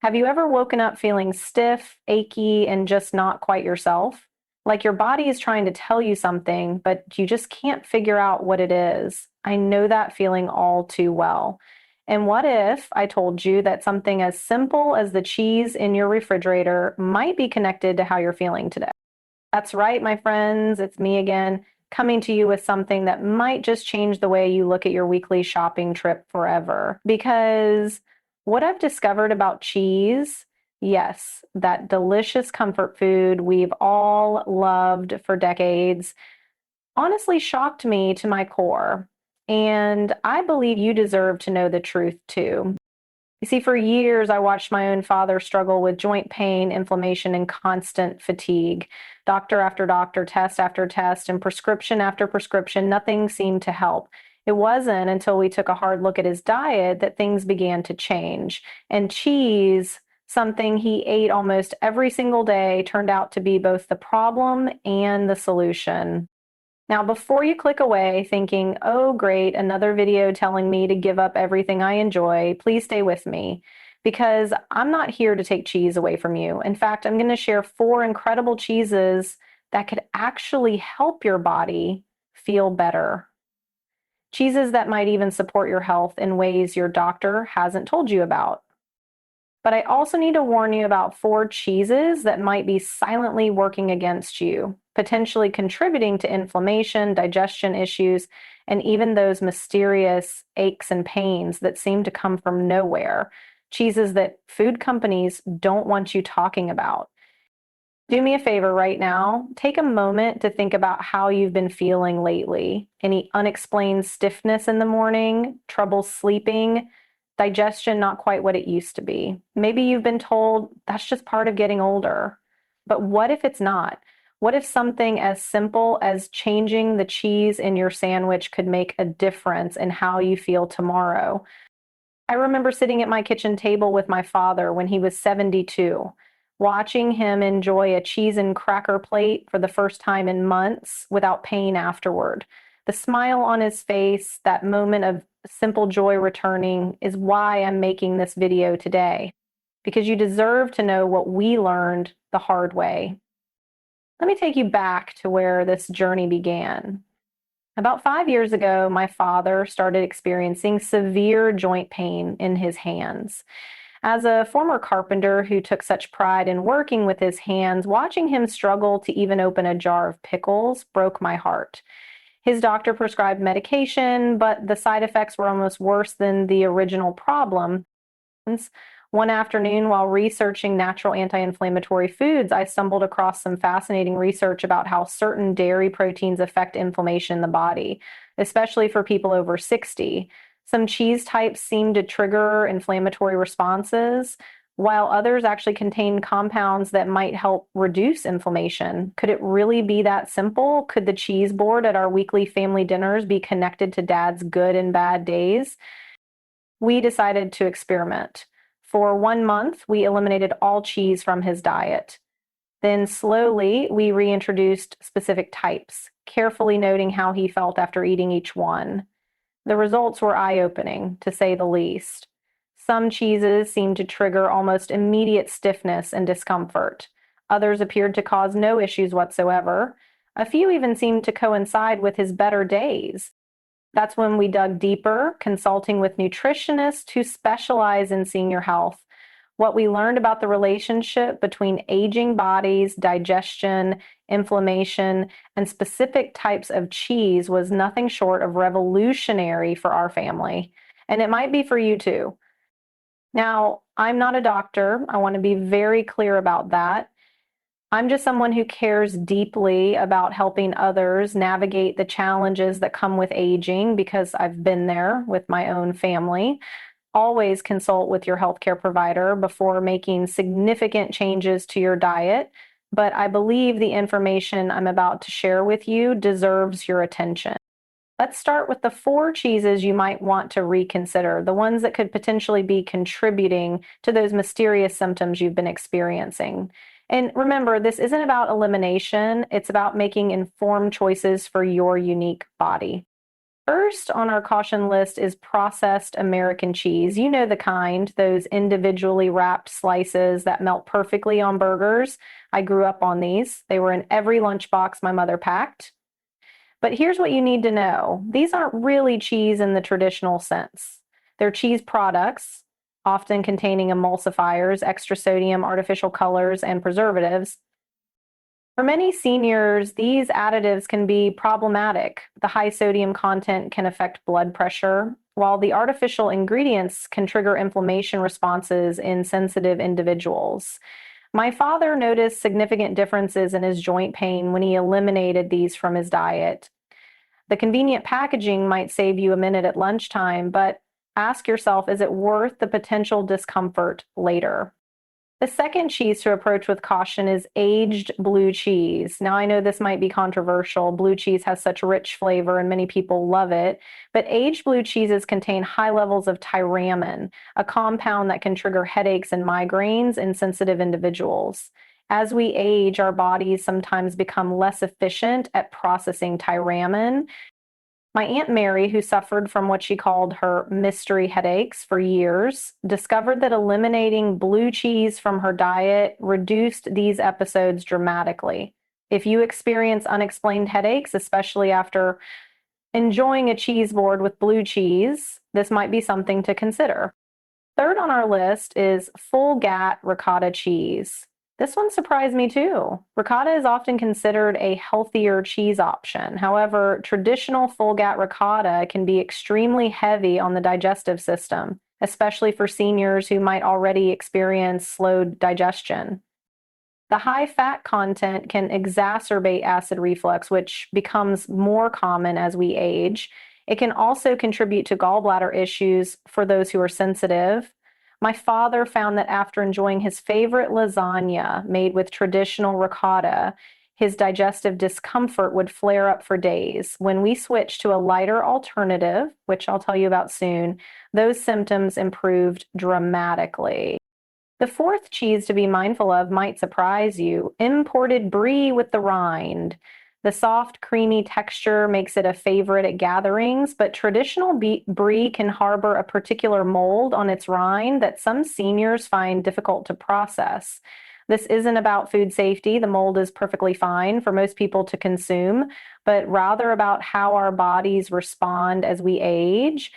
Have you ever woken up feeling stiff, achy, and just not quite yourself? Like your body is trying to tell you something, but you just can't figure out what it is. I know that feeling all too well. And what if I told you that something as simple as the cheese in your refrigerator might be connected to how you're feeling today? That's right, my friends. It's me again, coming to you with something that might just change the way you look at your weekly shopping trip forever. Because what I've discovered about cheese, yes, that delicious comfort food we've all loved for decades, honestly shocked me to my core. And I believe you deserve to know the truth too. You see, for years, I watched my own father struggle with joint pain, inflammation, and constant fatigue. Doctor after doctor, test after test, and prescription after prescription, nothing seemed to help. It wasn't until we took a hard look at his diet that things began to change. And cheese, something he ate almost every single day, turned out to be both the problem and the solution. Now, before you click away thinking, oh, great, another video telling me to give up everything I enjoy, please stay with me because I'm not here to take cheese away from you. In fact, I'm going to share four incredible cheeses that could actually help your body feel better. Cheeses that might even support your health in ways your doctor hasn't told you about. But I also need to warn you about four cheeses that might be silently working against you, potentially contributing to inflammation, digestion issues, and even those mysterious aches and pains that seem to come from nowhere. Cheeses that food companies don't want you talking about. Do me a favor right now. Take a moment to think about how you've been feeling lately. Any unexplained stiffness in the morning, trouble sleeping, digestion not quite what it used to be. Maybe you've been told that's just part of getting older. But what if it's not? What if something as simple as changing the cheese in your sandwich could make a difference in how you feel tomorrow? I remember sitting at my kitchen table with my father when he was 72, watching him enjoy a cheese and cracker plate for the first time in months without pain afterward. The smile on his face, that moment of simple joy returning, is why I'm making this video today, because you deserve to know what we learned the hard way. Let me take you back to where this journey began. About 5 years ago, my father started experiencing severe joint pain in his hands. As a former carpenter who took such pride in working with his hands, watching him struggle to even open a jar of pickles broke my heart. His doctor prescribed medication, but the side effects were almost worse than the original problem. One afternoon, while researching natural anti-inflammatory foods, I stumbled across some fascinating research about how certain dairy proteins affect inflammation in the body, especially for people over 60. Some cheese types seem to trigger inflammatory responses, while others actually contain compounds that might help reduce inflammation. Could it really be that simple? Could the cheese board at our weekly family dinners be connected to Dad's good and bad days? We decided to experiment. For 1 month, we eliminated all cheese from his diet. Then slowly, we reintroduced specific types, carefully noting how he felt after eating each one. The results were eye-opening, to say the least. Some cheeses seemed to trigger almost immediate stiffness and discomfort. Others appeared to cause no issues whatsoever. A few even seemed to coincide with his better days. That's when we dug deeper, consulting with nutritionists who specialize in senior health. What we learned about the relationship between aging bodies, digestion, inflammation, and specific types of cheese was nothing short of revolutionary for our family. And it might be for you too. Now, I'm not a doctor. I want to be very clear about that. I'm just someone who cares deeply about helping others navigate the challenges that come with aging because I've been there with my own family. Always consult with your healthcare provider before making significant changes to your diet, but I believe the information I'm about to share with you deserves your attention. Let's start with the four cheeses you might want to reconsider, the ones that could potentially be contributing to those mysterious symptoms you've been experiencing. And remember, this isn't about elimination, it's about making informed choices for your unique body. First on our caution list is processed American cheese. You know the kind, those individually wrapped slices that melt perfectly on burgers. I grew up on these. They were in every lunchbox my mother packed. But here's what you need to know. These aren't really cheese in the traditional sense. They're cheese products, often containing emulsifiers, extra sodium, artificial colors, and preservatives. For many seniors, these additives can be problematic. The high sodium content can affect blood pressure, while the artificial ingredients can trigger inflammation responses in sensitive individuals. My father noticed significant differences in his joint pain when he eliminated these from his diet. The convenient packaging might save you a minute at lunchtime, but ask yourself, is it worth the potential discomfort later? The second cheese to approach with caution is aged blue cheese. Now, I know this might be controversial. Blue cheese has such rich flavor and many people love it, but aged blue cheeses contain high levels of tyramine, a compound that can trigger headaches and migraines in sensitive individuals. As we age, our bodies sometimes become less efficient at processing tyramine. My Aunt Mary, who suffered from what she called her mystery headaches for years, discovered that eliminating blue cheese from her diet reduced these episodes dramatically. If you experience unexplained headaches, especially after enjoying a cheese board with blue cheese, this might be something to consider. Third on our list is full GAT ricotta cheese. This one surprised me too. Ricotta is often considered a healthier cheese option. However, traditional full GAT ricotta can be extremely heavy on the digestive system, especially for seniors who might already experience slowed digestion. The high fat content can exacerbate acid reflux, which becomes more common as we age. It can also contribute to gallbladder issues for those who are sensitive. My father found that after enjoying his favorite lasagna made with traditional ricotta, his digestive discomfort would flare up for days. When we switched to a lighter alternative, which I'll tell you about soon, those symptoms improved dramatically. The fourth cheese to be mindful of might surprise you: imported brie with the rind. The soft, creamy texture makes it a favorite at gatherings, but traditional brie can harbor a particular mold on its rind that some seniors find difficult to process. This isn't about food safety. The mold is perfectly fine for most people to consume, but rather about how our bodies respond as we age.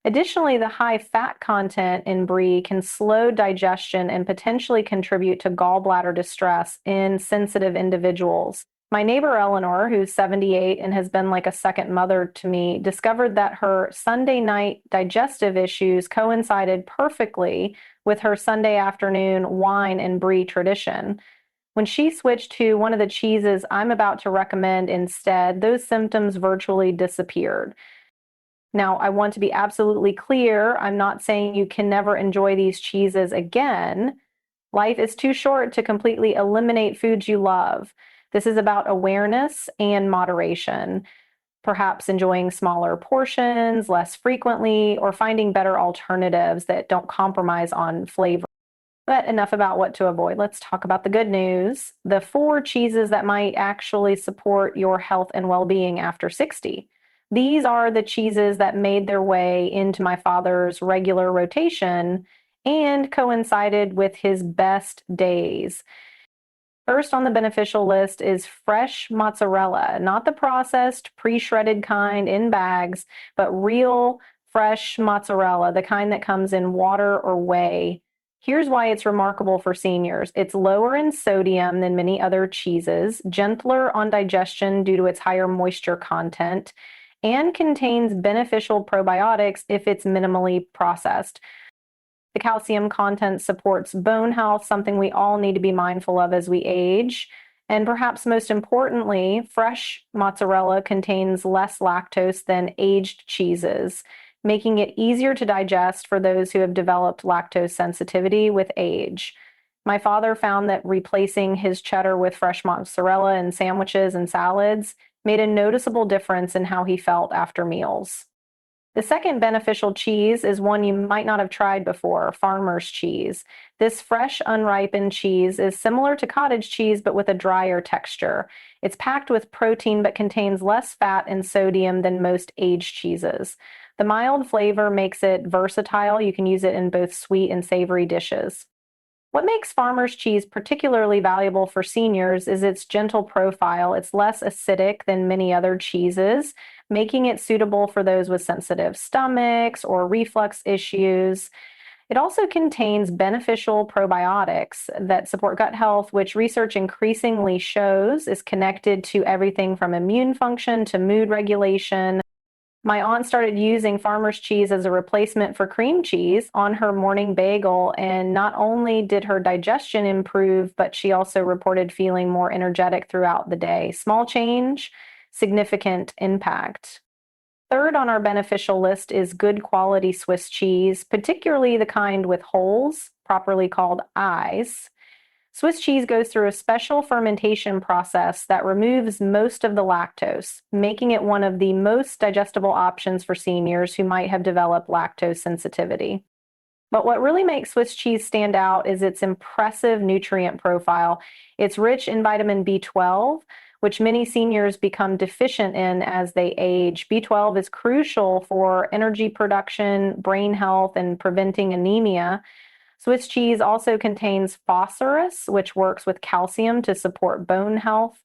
Additionally, the high fat content in brie can slow digestion and potentially contribute to gallbladder distress in sensitive individuals. My neighbor Eleanor, who's 78 and has been like a second mother to me, discovered that her Sunday night digestive issues coincided perfectly with her Sunday afternoon wine and brie tradition. When she switched to one of the cheeses I'm about to recommend instead, those symptoms virtually disappeared. Now, I want to be absolutely clear. I'm not saying you can never enjoy these cheeses again. Life is too short to completely eliminate foods you love. This is about awareness and moderation, perhaps enjoying smaller portions less frequently, or finding better alternatives that don't compromise on flavor. But enough about what to avoid. Let's talk about the good news. The four cheeses that might actually support your health and well-being after 60. These are the cheeses that made their way into my father's regular rotation and coincided with his best days. First on the beneficial list is fresh mozzarella, not the processed, pre-shredded kind in bags, but real fresh mozzarella, the kind that comes in water or whey. Here's why it's remarkable for seniors. It's lower in sodium than many other cheeses, gentler on digestion due to its higher moisture content, and contains beneficial probiotics if it's minimally processed. The calcium content supports bone health, something we all need to be mindful of as we age. And perhaps most importantly, fresh mozzarella contains less lactose than aged cheeses, making it easier to digest for those who have developed lactose sensitivity with age. My father found that replacing his cheddar with fresh mozzarella in sandwiches and salads made a noticeable difference in how he felt after meals. The second beneficial cheese is one you might not have tried before, farmer's cheese. This fresh, unripened cheese is similar to cottage cheese but with a drier texture. It's packed with protein but contains less fat and sodium than most aged cheeses. The mild flavor makes it versatile. You can use it in both sweet and savory dishes. What makes farmer's cheese particularly valuable for seniors is its gentle profile. It's less acidic than many other cheeses, making it suitable for those with sensitive stomachs or reflux issues. It also contains beneficial probiotics that support gut health, which research increasingly shows is connected to everything from immune function to mood regulation. My aunt started using farmer's cheese as a replacement for cream cheese on her morning bagel, and not only did her digestion improve, but she also reported feeling more energetic throughout the day. Small change, significant impact. Third on our beneficial list is good quality Swiss cheese, particularly the kind with holes, properly called eyes. Swiss cheese goes through a special fermentation process that removes most of the lactose, making it one of the most digestible options for seniors who might have developed lactose sensitivity. But what really makes Swiss cheese stand out is its impressive nutrient profile. It's rich in vitamin B12, which many seniors become deficient in as they age. B12 is crucial for energy production, brain health, and preventing anemia. Swiss cheese also contains phosphorus, which works with calcium to support bone health.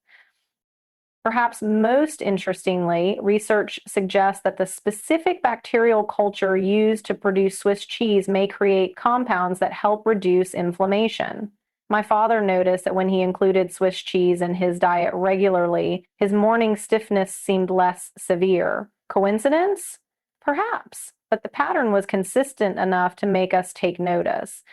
Perhaps most interestingly, research suggests that the specific bacterial culture used to produce Swiss cheese may create compounds that help reduce inflammation. My father noticed that when he included Swiss cheese in his diet regularly, his morning stiffness seemed less severe. Coincidence? Perhaps, but the pattern was consistent enough to make us take notice.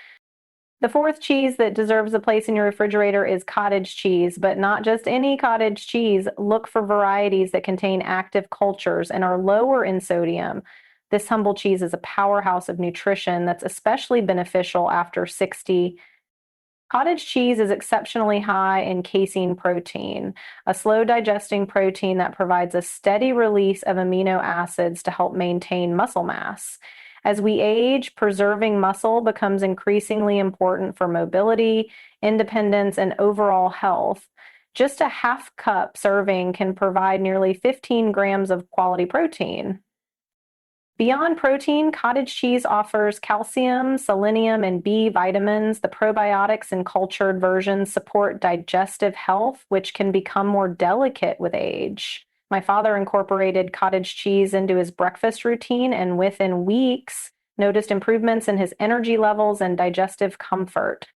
The fourth cheese that deserves a place in your refrigerator is cottage cheese, but not just any cottage cheese. Look for varieties that contain active cultures and are lower in sodium. This humble cheese is a powerhouse of nutrition that's especially beneficial after 60. Cottage cheese is exceptionally high in casein protein, a slow digesting protein that provides a steady release of amino acids to help maintain muscle mass. As we age, preserving muscle becomes increasingly important for mobility, independence, and overall health. Just a half cup serving can provide nearly 15 grams of quality protein. Beyond protein, cottage cheese offers calcium, selenium, and B vitamins. The probiotics in cultured versions support digestive health, which can become more delicate with age. My father incorporated cottage cheese into his breakfast routine and within weeks noticed improvements in his energy levels and digestive comfort.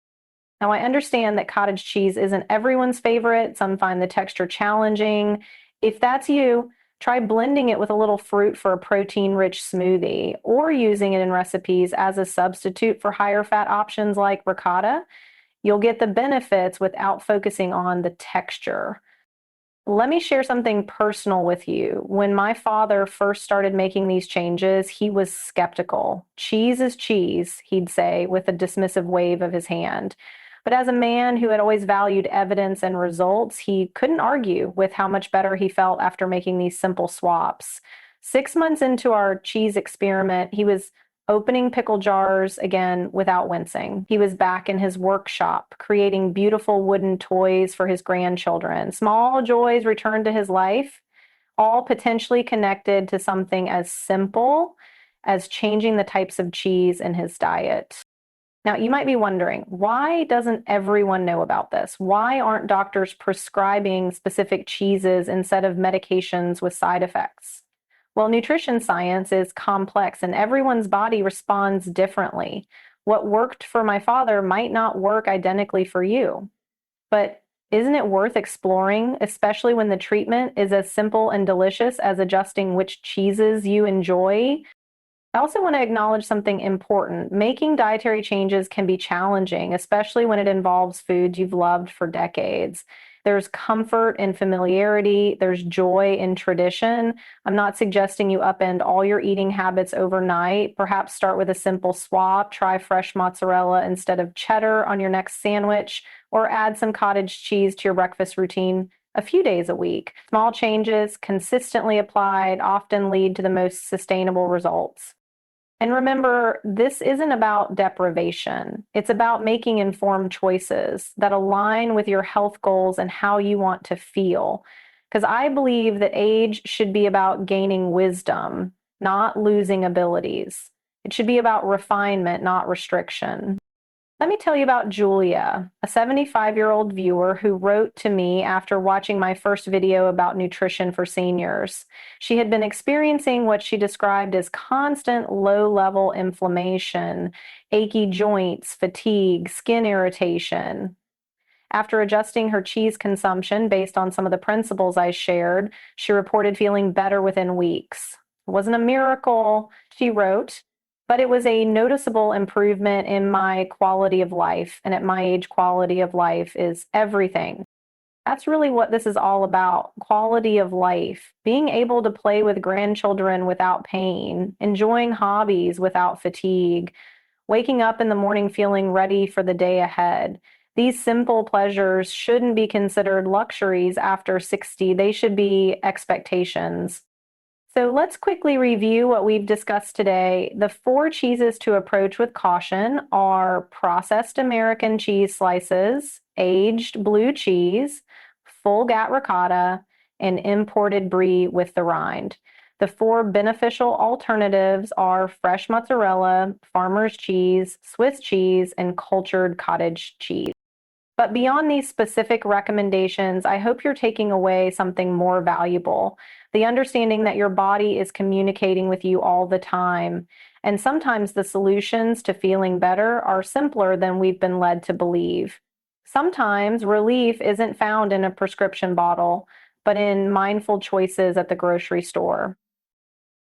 Now, I understand that cottage cheese isn't everyone's favorite. Some find the texture challenging. If that's you, try blending it with a little fruit for a protein-rich smoothie or using it in recipes as a substitute for higher fat options like ricotta. You'll get the benefits without focusing on the texture. Let me share something personal with you. When my father first started making these changes, he was skeptical. Cheese is cheese, he'd say with a dismissive wave of his hand. But as a man who had always valued evidence and results, he couldn't argue with how much better he felt after making these simple swaps. 6 months into our cheese experiment, he was opening pickle jars again without wincing. He was back in his workshop, creating beautiful wooden toys for his grandchildren. Small joys returned to his life, all potentially connected to something as simple as changing the types of cheese in his diet. Now, you might be wondering, why doesn't everyone know about this? Why aren't doctors prescribing specific cheeses instead of medications with side effects? Well, nutrition science is complex and everyone's body responds differently. What worked for my father might not work identically for you. But isn't it worth exploring, especially when the treatment is as simple and delicious as adjusting which cheeses you enjoy? I also want to acknowledge something important. Making dietary changes can be challenging, especially when it involves foods you've loved for decades. There's comfort in familiarity, there's joy in tradition. I'm not suggesting you upend all your eating habits overnight. Perhaps start with a simple swap, try fresh mozzarella instead of cheddar on your next sandwich, or add some cottage cheese to your breakfast routine a few days a week. Small changes, consistently applied, often lead to the most sustainable results. And remember, this isn't about deprivation. It's about making informed choices that align with your health goals and how you want to feel. Because I believe that age should be about gaining wisdom, not losing abilities. It should be about refinement, not restriction. Let me tell you about Julia, a 75-year-old viewer who wrote to me after watching my first video about nutrition for seniors. She had been experiencing what she described as constant low-level inflammation, achy joints, fatigue, skin irritation. After adjusting her cheese consumption based on some of the principles I shared, she reported feeling better within weeks. It wasn't a miracle, she wrote, but it was a noticeable improvement in my quality of life. And at my age, quality of life is everything. That's really what this is all about, quality of life, being able to play with grandchildren without pain, enjoying hobbies without fatigue, waking up in the morning feeling ready for the day ahead. These simple pleasures shouldn't be considered luxuries after 60. They should be expectations. So let's quickly review what we've discussed today. The 4 cheeses to approach with caution are processed American cheese slices, aged blue cheese, full gat ricotta, and imported brie with the rind. The 4 beneficial alternatives are fresh mozzarella, farmer's cheese, Swiss cheese, and cultured cottage cheese. But beyond these specific recommendations, I hope you're taking away something more valuable, the understanding that your body is communicating with you all the time. And sometimes the solutions to feeling better are simpler than we've been led to believe. Sometimes relief isn't found in a prescription bottle, but in mindful choices at the grocery store.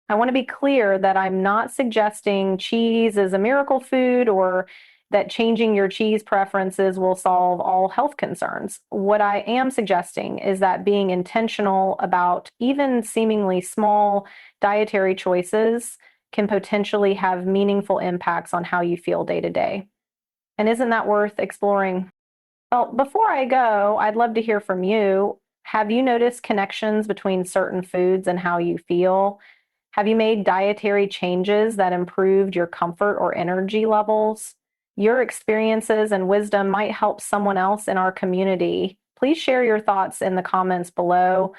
I want to be clear that I'm not suggesting cheese is a miracle food or that changing your cheese preferences will solve all health concerns. What I am suggesting is that being intentional about even seemingly small dietary choices can potentially have meaningful impacts on how you feel day to day. And isn't that worth exploring? Well, before I go, I'd love to hear from you. Have you noticed connections between certain foods and how you feel? Have you made dietary changes that improved your comfort or energy levels? Your experiences and wisdom might help someone else in our community. Please share your thoughts in the comments below.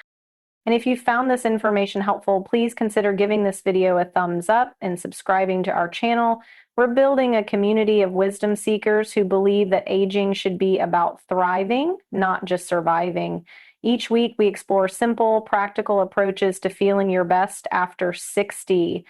And if you found this information helpful, please consider giving this video a thumbs up and subscribing to our channel. We're building a community of wisdom seekers who believe that aging should be about thriving, not just surviving. Each week, we explore simple, practical approaches to feeling your best after 60.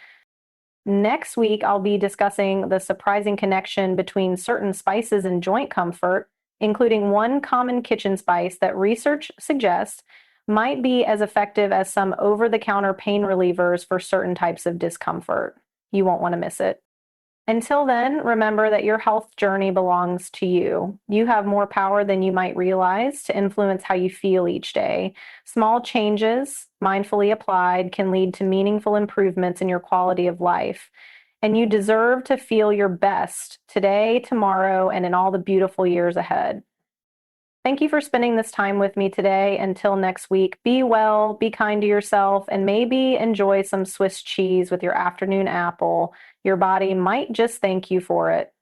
Next week, I'll be discussing the surprising connection between certain spices and joint comfort, including one common kitchen spice that research suggests might be as effective as some over-the-counter pain relievers for certain types of discomfort. You won't want to miss it. Until then, remember that your health journey belongs to you. You have more power than you might realize to influence how you feel each day. Small changes, mindfully applied, can lead to meaningful improvements in your quality of life. And you deserve to feel your best today, tomorrow, and in all the beautiful years ahead. Thank you for spending this time with me today. Until next week, be well, be kind to yourself, and maybe enjoy some Swiss cheese with your afternoon apple. Your body might just thank you for it.